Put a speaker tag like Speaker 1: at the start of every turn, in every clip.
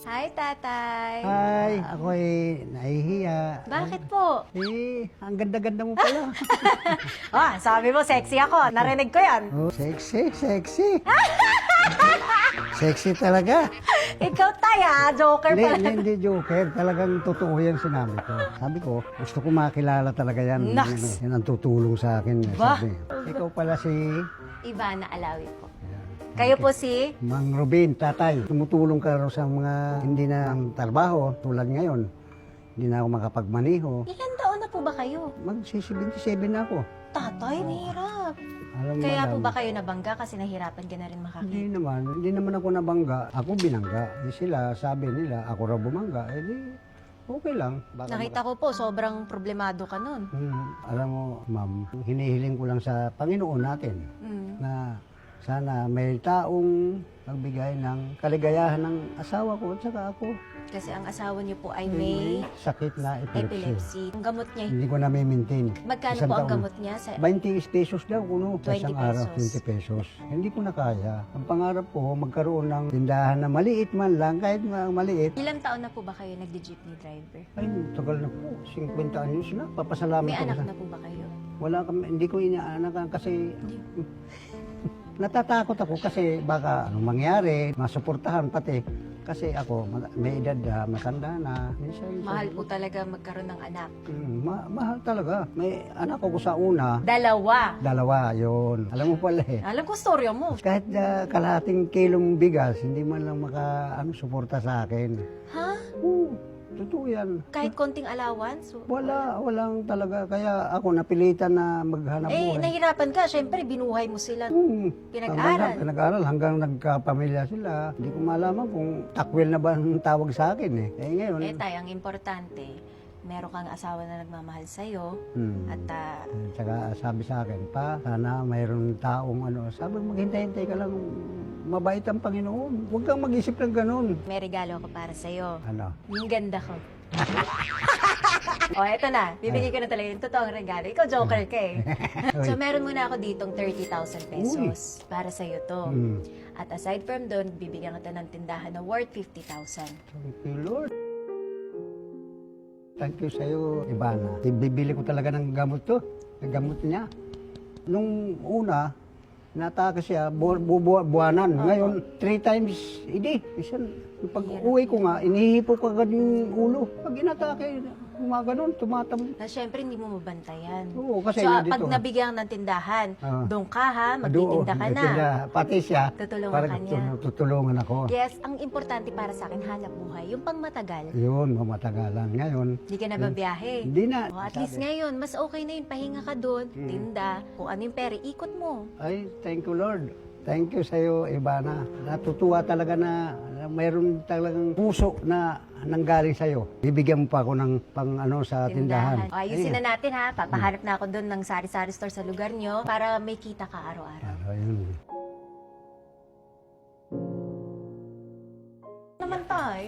Speaker 1: Hi, tatay.
Speaker 2: Hi, ako'y nahihiya.
Speaker 1: Bakit po?
Speaker 2: Ang ganda-ganda mo pala.
Speaker 1: Sabi mo, sexy ako. Narinig ko yan.
Speaker 2: Oh, sexy, sexy. Sexy talaga.
Speaker 1: Ikaw, tay, joker pala.
Speaker 2: Hindi joker. Talagang totoo yan sinabi ko. Sabi ko, gusto ko makilala talaga yan.
Speaker 1: Naks!
Speaker 2: Yan ang tutulong sa akin.
Speaker 1: Bah!
Speaker 2: Sabi, ikaw pala si
Speaker 1: Ivana Alawi po. Kayo po si?
Speaker 2: Mang Rubin, tatay. Tumutulong ka raw sa mga hindi na ang trabaho. Tulad ngayon, hindi na ako makapagmaniho.
Speaker 1: Ilan taon na po ba kayo?
Speaker 2: Mag-77 na ako.
Speaker 1: Tatay, mahirap.
Speaker 2: Alam mo,
Speaker 1: Kaya po
Speaker 2: madam,
Speaker 1: ba kayo nabangga kasi nahirapan ka na rin
Speaker 2: Hindi
Speaker 1: makakita?
Speaker 2: hindi naman ako nabangga. Ako binangga. Sila, sabi nila, ako raw bumangga. Di, okay lang. Baka
Speaker 1: Nakita ko po, sobrang problemado ka nun.
Speaker 2: Alam mo, ma'am, hinihiling ko lang sa Panginoon natin na sana may taong magbigay ng kaligayahan ng asawa ko at saka ako.
Speaker 1: Kasi ang asawa niyo po ay may
Speaker 2: Sakit na epilepsy.
Speaker 1: epilepsy. Ang gamot niya,
Speaker 2: Hindi ko na may maintain.
Speaker 1: magkano
Speaker 2: Isang
Speaker 1: po ang
Speaker 2: taon.
Speaker 1: gamot niya? Sa
Speaker 2: 20 pesos daw kuno.
Speaker 1: 20
Speaker 2: Isang araw,
Speaker 1: pesos.
Speaker 2: 20 pesos. Hindi ko na kaya. Ang pangarap ko, magkaroon ng tindahan na maliit man lang, kahit maliit.
Speaker 1: Ilang taon na po ba kayo nagdi-jeepney driver?
Speaker 2: Ay, tagal na po. 50 anyos na. Papasalamat
Speaker 1: May
Speaker 2: ako
Speaker 1: anak
Speaker 2: sa...
Speaker 1: na po ba kayo?
Speaker 2: Wala kami, hindi ko inaanakan kasi... Natatakot ako kasi baka anong mangyari, masuportahan pati. Kasi ako, may edad na, matanda na. Minsan,
Speaker 1: Mahal po talaga magkaroon ng anak.
Speaker 2: Mahal talaga. May anak ko sa una,
Speaker 1: Dalawa.
Speaker 2: yun. Alam mo pala eh.
Speaker 1: Alam ko storya mo.
Speaker 2: Kahit kalahating kilong bigas, hindi man lang suporta sa akin.
Speaker 1: Ha?
Speaker 2: Oo, totoo yan.
Speaker 1: Kahit konting allowance?
Speaker 2: Walang talaga. Kaya ako napilitan na maghanap buhay.
Speaker 1: Nahirapan ka. Siyempre, binuhay mo sila. Pinag-aral.
Speaker 2: Pinag-aral hanggang nagkapamilya sila. Hindi ko malaman kung takwil na ba ang tawag sa akin eh. Ngayon.
Speaker 1: Tay, ang importante, meron kang asawa na nagmamahal sa'yo. At
Speaker 2: Tsaka sabi sa akin, pa, sana mayroong taong sabi maghintay-hintay ka lang, mabait ang Panginoon. Huwag kang mag-isip ng ganun.
Speaker 1: may regalo ako para sa'yo.
Speaker 2: Ano?
Speaker 1: Yung ganda ko. Eto na. Bibigyan ko na talaga yung totoong regalo. Ikaw, joker ka eh. So, meron muna ako ditong 30,000 pesos. Para sa'yo to. At aside from doon, bibigyan kita ng tindahan na worth 50,000.
Speaker 2: Thank you, Lord. Thank you sa'yo, Ivana. Bibili ko talaga ng gamot to. Ng gamot niya. Nung una, natake siya, buwanan. Ngayon, 3 times a day. Pag uwi ko nga, inihipo ko agad yung ulo. Pag inatake, gumaganon, tumatam.
Speaker 1: Na syempre, hindi mo mabantayan.
Speaker 2: Oo, kasi
Speaker 1: So,
Speaker 2: nga
Speaker 1: pag
Speaker 2: dito.
Speaker 1: nabigyan ng tindahan, doon ka ha, magtitinda ka na.
Speaker 2: Pati siya,
Speaker 1: Tutulungan
Speaker 2: parang
Speaker 1: ka niya.
Speaker 2: tutulungan ako.
Speaker 1: Yes, ang importante para sa akin, hanap buhay. Yung pang matagal,
Speaker 2: Yun, mamatagalan. Ngayon,
Speaker 1: hindi ka na babiyahe.
Speaker 2: hindi na.
Speaker 1: At least ngayon, mas okay na yun. Pahinga ka doon, tinda. Kung ano yung pera, ikot mo.
Speaker 2: Ay, thank you, Lord. Thank you sa'yo, Ivana. Natutuwa talaga na mayroon talagang puso na nanggaling sa'yo. Bibigyan mo pa ako ng sa tindahan.
Speaker 1: O, ayusin na natin ha. Papahanap na ako doon ng sari-sari store sa lugar nyo para may kita ka araw-araw.
Speaker 2: Ayun.
Speaker 1: Naman tayo.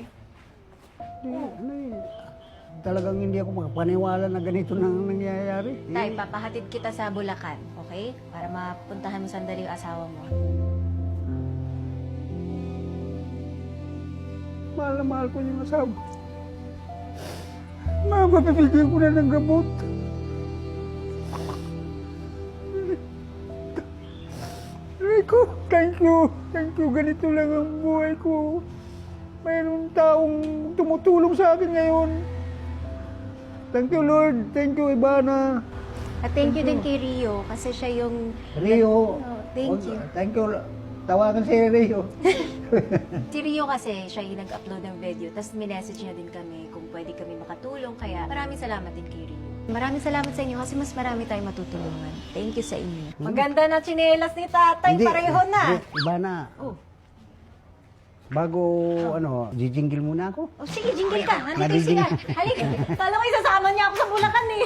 Speaker 2: Talagang hindi ako makapaniwala na ganito na nangyayari.
Speaker 1: Tay, papahatid kita sa Bulacan, okay? Para mapuntahan mo sandali yung asawa mo.
Speaker 2: Mahal na mahal ko yung asawa. Mapapibigyan ko na ng gamot. Rico, thank you. Thank you. Ganito lang ang buhay ko. Mayroong taong tumutulong sa akin ngayon. Thank you, Lord. Thank you, Ivana.
Speaker 1: At thank you din kay Rio kasi siya yung...
Speaker 2: Rio.
Speaker 1: Thank you.
Speaker 2: Thank you. Tawagan si Rio.
Speaker 1: Si Rio kasi siya yung nag-upload ng video tapos minessage niya din kami kung pwede kami makatulong kaya maraming salamat din kay Rio. Maraming salamat sa inyo kasi mas marami tayong matutulungan. Thank you sa inyo. Maganda na tsinelas ni tatay, pareho na.
Speaker 2: Ivana.
Speaker 1: Oh.
Speaker 2: Bago, jijinggil muna ako.
Speaker 1: Oh, sige, jingle ka. Nandito sila. Halika. Kala ko isasama niya ako sa Bulacan eh.